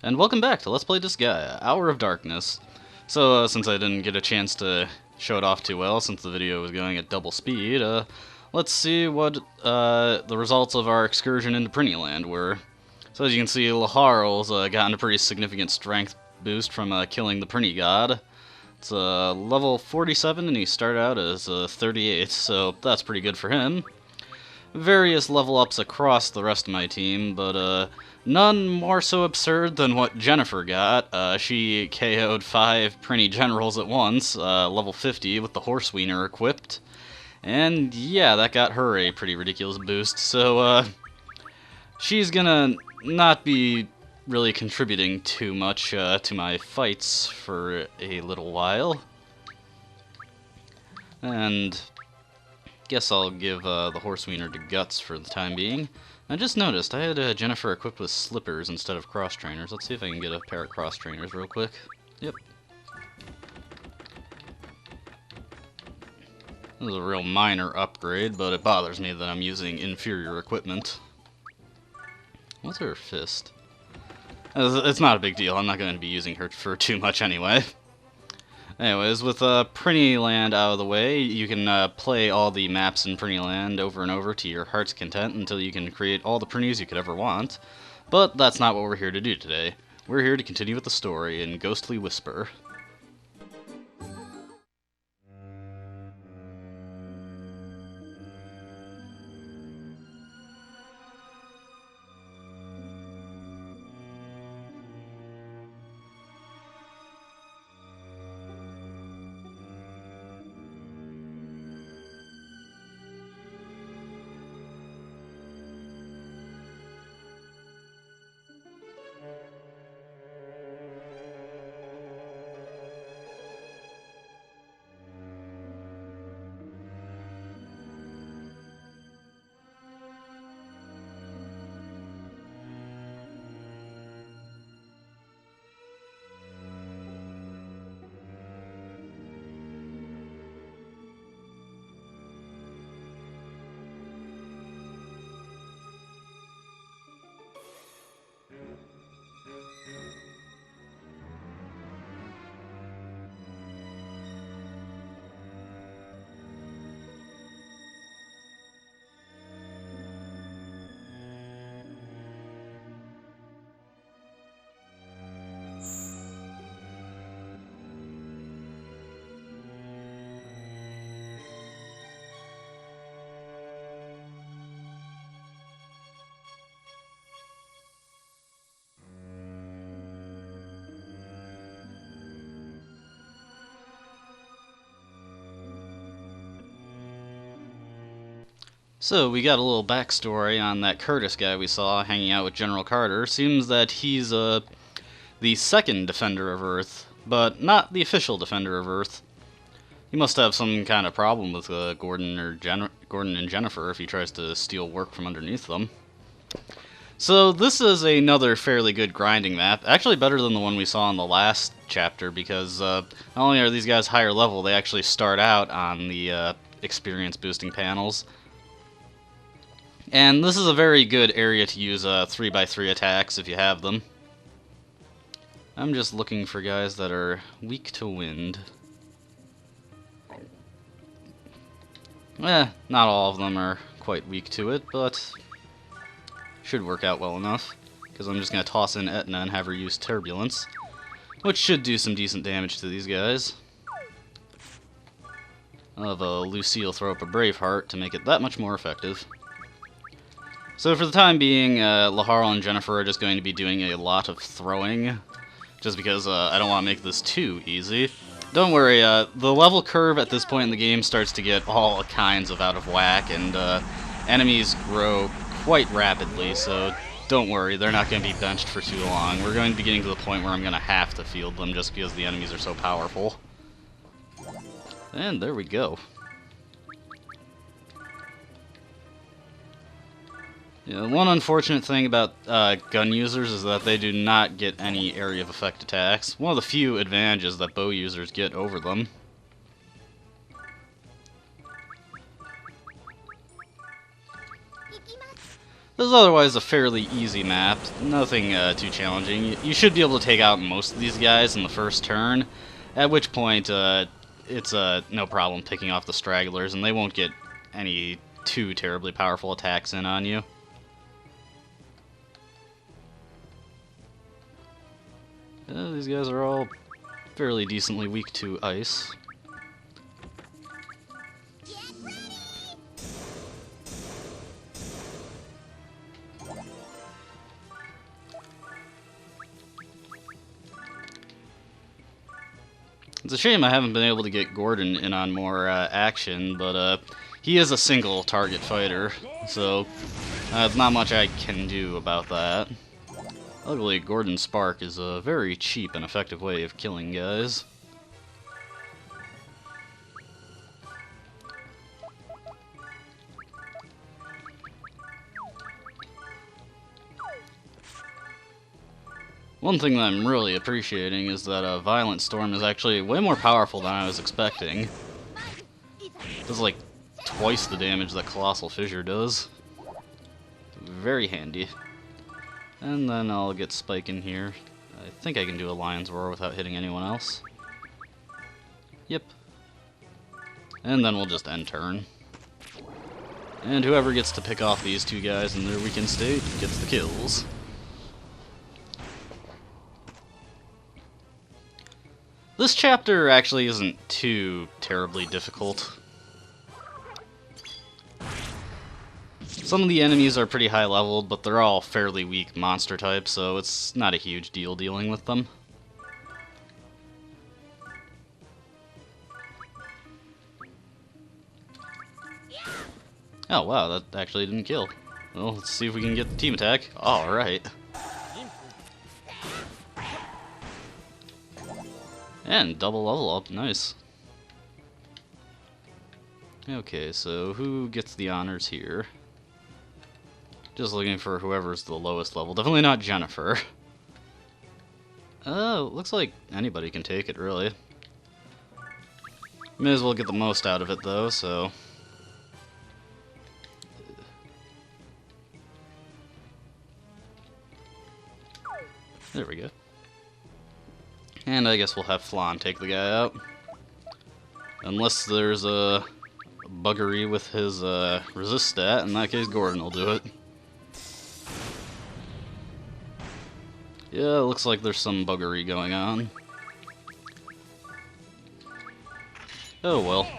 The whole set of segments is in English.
And welcome back to Let's Play Disgaea, Hour of Darkness. So, since I didn't get a chance to show it off too well, since the video was going at double speed, let's see what the results of our excursion into Prinnyland were. So as you can see, Laharl's gotten a pretty significant strength boost from killing the Prinny God. It's level 47 and he started out as 38, so that's pretty good for him. Various level ups across the rest of my team, but none more so absurd than what Jennifer got. She KO'd 5 Prinny Generals at once, level 50 with the Horse Wiener equipped. And yeah, that got her a pretty ridiculous boost, so she's gonna not be really contributing too much to my fights for a little while. And guess I'll give the Horse Wiener to Guts for the time being. I just noticed I had Jennifer equipped with slippers instead of cross trainers. Let's see if I can get a pair of cross trainers real quick. Yep. This is a real minor upgrade, but it bothers me that I'm using inferior equipment. What's her fist? It's not a big deal. I'm not going to be using her for too much anyway. Anyways, with Prinnyland out of the way, you can play all the maps in Prinnyland over and over to your heart's content until you can create all the Prinnies you could ever want. But that's not what we're here to do today. We're here to continue with the story in Ghostly Whisper. So, we got a little backstory on that Curtis guy we saw hanging out with General Carter. Seems that he's the second Defender of Earth, but not the official Defender of Earth. He must have some kind of problem with Gordon and Jennifer if he tries to steal work from underneath them. So this is another fairly good grinding map, actually better than the one we saw in the last chapter, because not only are these guys higher level, they actually start out on the experience boosting panels. And this is a very good area to use 3x3 attacks if you have them. I'm just looking for guys that are weak to wind. Not all of them are quite weak to it, but should work out well enough. Because I'm just going to toss in Etna and have her use Turbulence, which should do some decent damage to these guys. I'll have Lucille throw up a Braveheart to make it that much more effective. So for the time being, Laharl and Jennifer are just going to be doing a lot of throwing, just because I don't want to make this too easy. Don't worry, the level curve at this point in the game starts to get all kinds of out of whack, and enemies grow quite rapidly, so don't worry, they're not going to be benched for too long. We're going to be getting to the point where I'm going to have to field them just because the enemies are so powerful. And there we go. Yeah, one unfortunate thing about gun users is that they do not get any area of effect attacks. One of the few advantages that bow users get over them. This is otherwise a fairly easy map, nothing too challenging. You should be able to take out most of these guys in the first turn, at which point it's no problem picking off the stragglers, and they won't get any too terribly powerful attacks in on you. These guys are all fairly decently weak to ice. It's a shame I haven't been able to get Gordon in on more action, but he is a single target fighter, so there's not much I can do about that. Luckily, Gordon's Spark is a very cheap and effective way of killing guys. One thing that I'm really appreciating is that Violent Storm is actually way more powerful than I was expecting. It does like twice the damage that Colossal Fissure does. Very handy. And then I'll get Spike in here. I think I can do a Lion's Roar without hitting anyone else. Yep. And then we'll just end turn. And whoever gets to pick off these two guys in their weakened state gets the kills. This chapter actually isn't too terribly difficult. Some of the enemies are pretty high leveled, but they're all fairly weak monster types, so it's not a huge deal dealing with them. Oh wow, that actually didn't kill. Well, let's see if we can get the team attack. Alright. And double level up, nice. Okay, so who gets the honors here? Just looking for whoever's the lowest level. Definitely not Jennifer. Looks like anybody can take it, really. May as well get the most out of it, though, so... There we go. And I guess we'll have Flan take the guy out. Unless there's a buggery with his resist stat, in that case Gordon will do it. Yeah, it looks like there's some buggery going on. Oh well.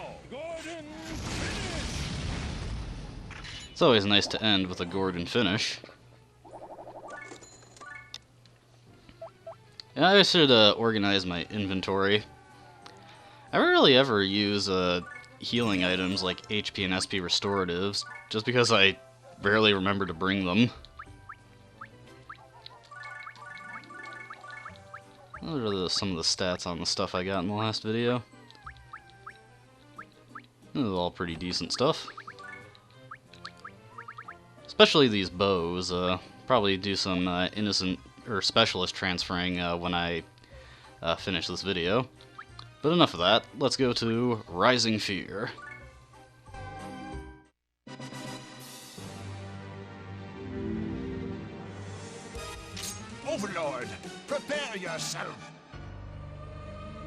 It's always nice to end with a Gordon finish. I should organize my inventory. I rarely ever use healing items like HP and SP restoratives, just because I rarely remember to bring them. What are some of the stats on the stuff I got in the last video? This is all pretty decent stuff. Especially these bows. Probably do some innocent or specialist transferring when I finish this video. But enough of that, let's go to Rising Fear. Overlord, prepare yourself!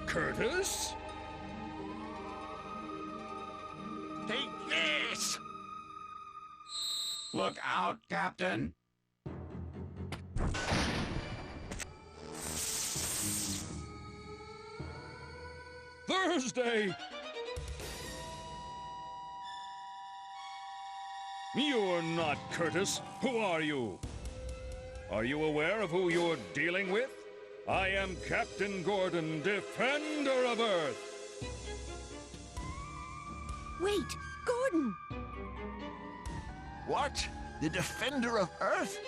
Curtis? Take this! Look out, Captain! Thursday! You are not Curtis. Who are you? Are you aware of who you're dealing with? I am Captain Gordon, Defender of Earth. Wait, Gordon! What? The Defender of Earth?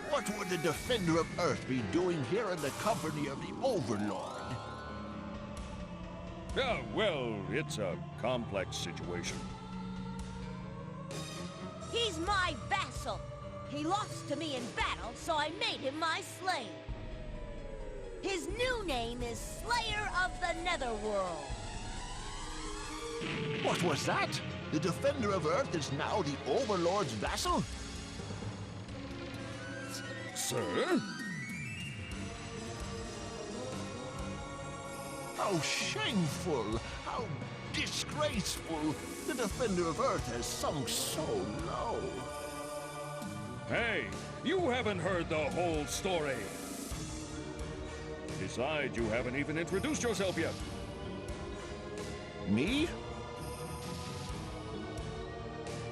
What would the Defender of Earth be doing here in the company of the Overlord? Yeah, well, it's a complex situation. He's my vassal. He lost to me in battle, so I made him my slave. His new name is Slayer of the Netherworld. What was that? The Defender of Earth is now the Overlord's vassal? Sir? How shameful! How disgraceful! The Defender of Earth has sunk so low. Hey, you haven't heard the whole story. Besides, you haven't even introduced yourself yet. Me?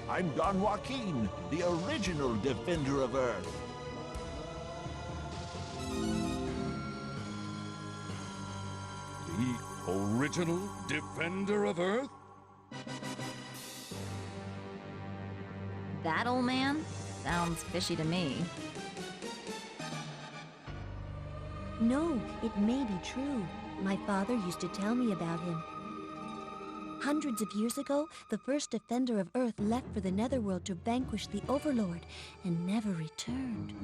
I'm Don Joaquin, the original Defender of Earth. The original Defender of Earth? That old man? Sounds fishy to me. No, it may be true. My father used to tell me about him. Hundreds of years ago, the first Defender of Earth left for the Netherworld to vanquish the Overlord and never returned.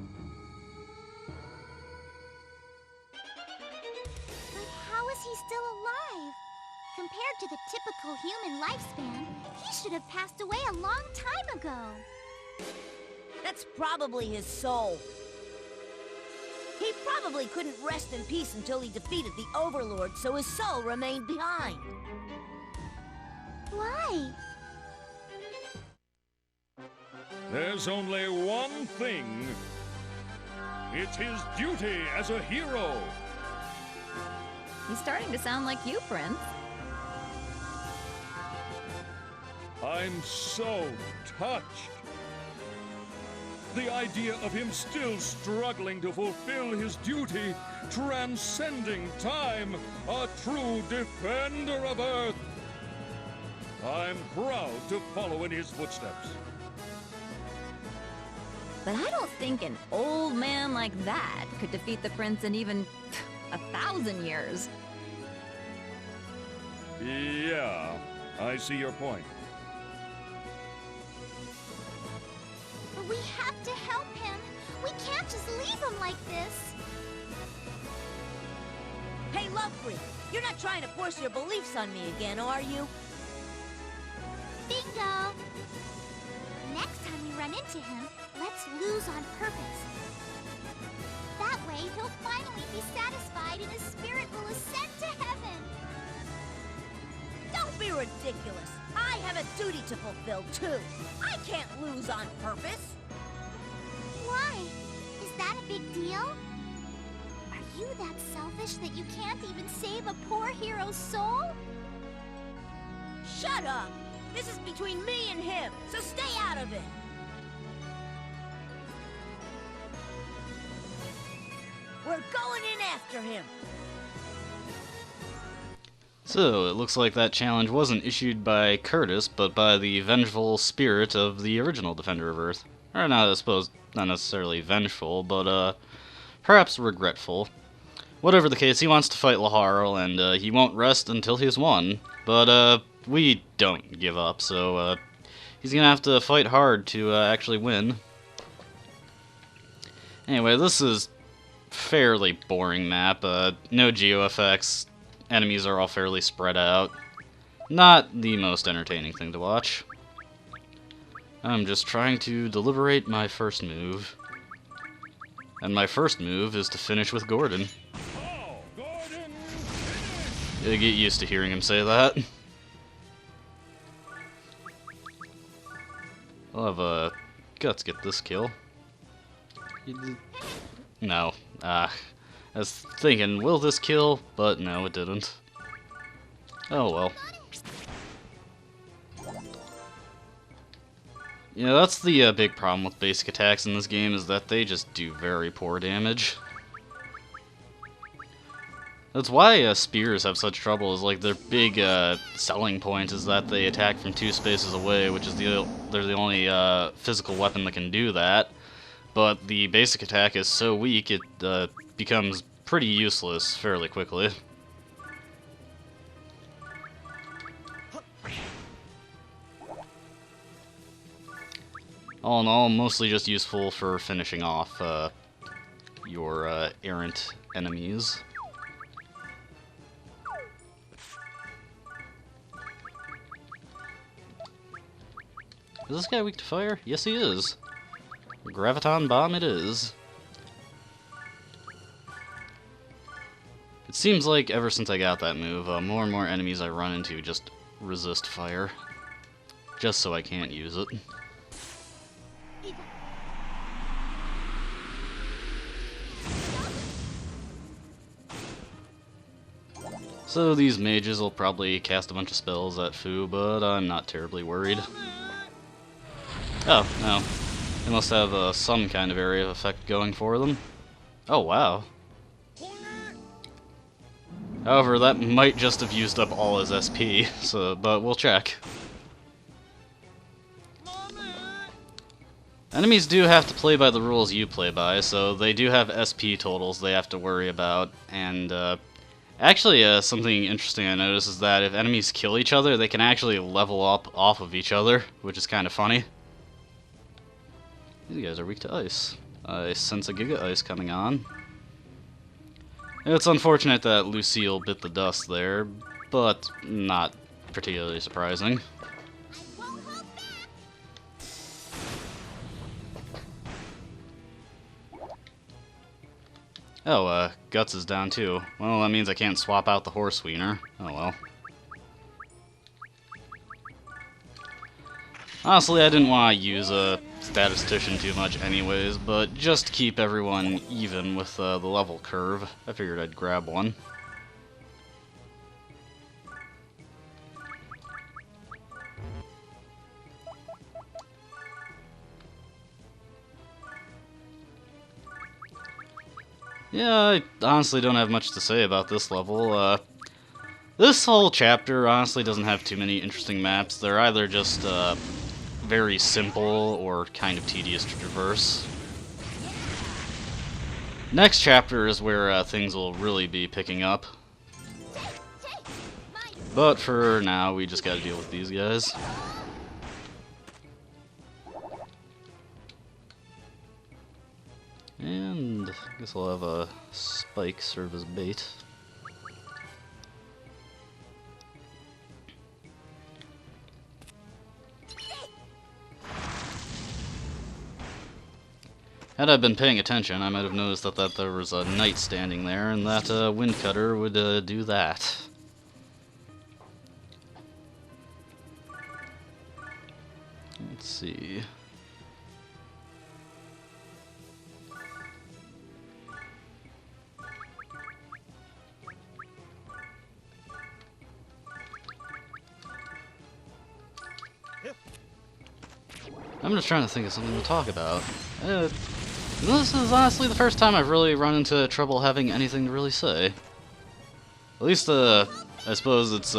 But how is he still alive? Compared to the typical human lifespan, he should have passed away a long time ago. That's probably his soul. He probably couldn't rest in peace until he defeated the Overlord, so his soul remained behind. Why? There's only one thing. It's his duty as a hero. He's starting to sound like you, Prince. I'm so touched. The idea of him still struggling to fulfill his duty, transcending time, a true Defender of Earth. I'm proud to follow in his footsteps. But I don't think an old man like that could defeat the prince in even 1,000 years. Yeah, I see your point. But we have to help him. We can't just leave him like this. Hey, Lovefree, you're not trying to force your beliefs on me again, are you? Bingo! Next time we run into him, let's lose on purpose. That way, he'll finally be satisfied and his spirit will ascend to heaven. Don't be ridiculous. I have a duty to fulfill, too. I can't lose on purpose. Why? Is that a big deal? Are you that selfish that you can't even save a poor hero's soul? Shut up! This is between me and him, so stay out of it! We're going in after him! So, it looks like that challenge wasn't issued by Curtis, but by the vengeful spirit of the original Defender of Earth. Or not, I suppose, not necessarily vengeful, but, perhaps regretful. Whatever the case, he wants to fight Laharl, and, he won't rest until he's won. But, we don't give up, so, he's gonna have to fight hard to, actually win. Anyway, this is fairly boring map, no geo effects. Enemies are all fairly spread out. Not the most entertaining thing to watch. I'm just trying to deliberate my first move. And my first move is to finish with Gordon. Oh, Gordon! You'll get used to hearing him say that. I'll have Guts get this kill. No. I was thinking, will this kill? But no, it didn't. Oh well. Yeah, that's the big problem with basic attacks in this game, is that they just do very poor damage. That's why spears have such trouble, is like their big selling point is that they attack from 2 spaces away, which is they're the only physical weapon that can do that. But the basic attack is so weak, it becomes pretty useless fairly quickly. All in all, mostly just useful for finishing off your errant enemies. Is this guy weak to fire? Yes, he is. Graviton Bomb it is. It seems like ever since I got that move, more and more enemies I run into just resist fire. Just so I can't use it. So these mages will probably cast a bunch of spells at Fu, but I'm not terribly worried. Oh, no. They must have some kind of area of effect going for them. Oh, wow. However, that might just have used up all his SP, but we'll check. Enemies do have to play by the rules you play by, so they do have SP totals they have to worry about, and actually something interesting I noticed is that if enemies kill each other, they can actually level up off of each other, which is kind of funny. These guys are weak to ice. I sense a Giga Ice coming on. It's unfortunate that Lucille bit the dust there, but not particularly surprising. Oh, Guts is down too. Well, that means I can't swap out the horse wiener. Oh well. Honestly, I didn't want to use a statistician too much anyways, but just to keep everyone even with the level curve, I figured I'd grab one. Yeah, I honestly don't have much to say about this level. This whole chapter honestly doesn't have too many interesting maps. They're either just very simple or kind of tedious to traverse. Next chapter is where things will really be picking up. But for now, we just gotta deal with these guys. And I guess I'll have a spike serve as bait. Had I been paying attention, I might have noticed that there was a knight standing there, and that wind cutter would do that. Let's see. I'm just trying to think of something to talk about. This is honestly the first time I've really run into trouble having anything to really say. At least, I suppose it's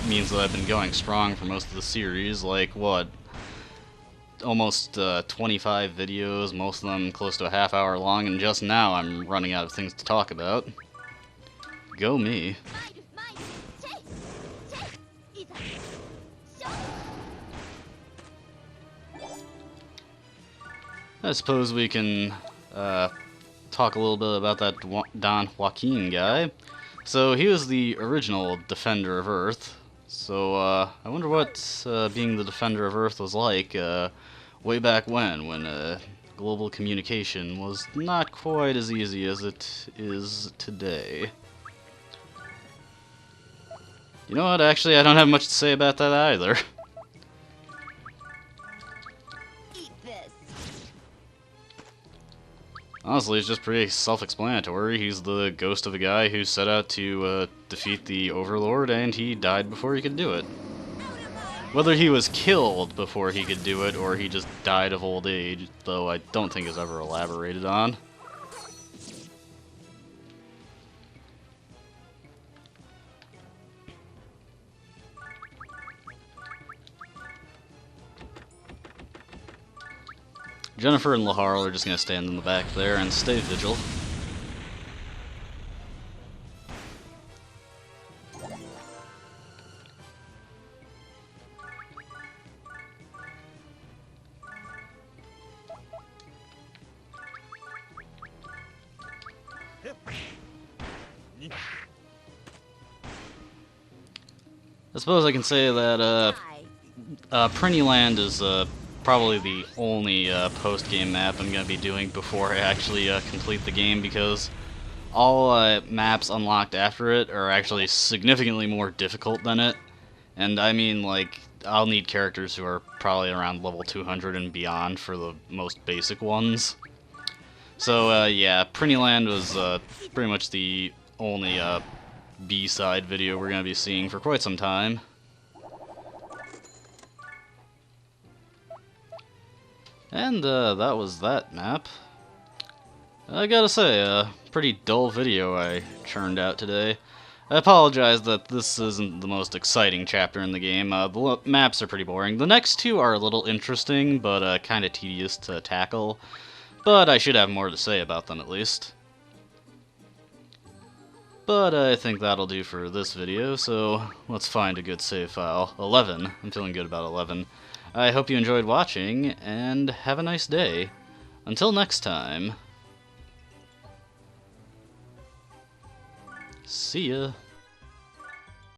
means that I've been going strong for most of the series. Like, what? Almost 25 videos, most of them close to a half hour long, and just now I'm running out of things to talk about. Go me. I suppose we can talk a little bit about that Don Joaquin guy. So he was the original Defender of Earth. So I wonder what being the Defender of Earth was like way back when global communication was not quite as easy as it is today. You know what, actually I don't have much to say about that either. Honestly, it's just pretty self-explanatory. He's the ghost of a guy who set out to defeat the Overlord, and he died before he could do it. Whether he was killed before he could do it, or he just died of old age, though I don't think is ever elaborated on. Jennifer and Laharl are just going to stand in the back there and stay vigil. I suppose I can say that Prinnyland is probably the only post-game map I'm going to be doing before I actually complete the game, because all maps unlocked after it are actually significantly more difficult than it. And I mean, like, I'll need characters who are probably around level 200 and beyond for the most basic ones. So, yeah, Prinnyland was pretty much the only B-side video we're going to be seeing for quite some time. And that was that map. I gotta say, a pretty dull video I churned out today. I apologize that this isn't the most exciting chapter in the game. The maps are pretty boring. The next two are a little interesting, but kind of tedious to tackle. But I should have more to say about them at least. But I think that'll do for this video, so let's find a good save file. 11. I'm feeling good about 11. I hope you enjoyed watching, and have a nice day. Until next time. See ya.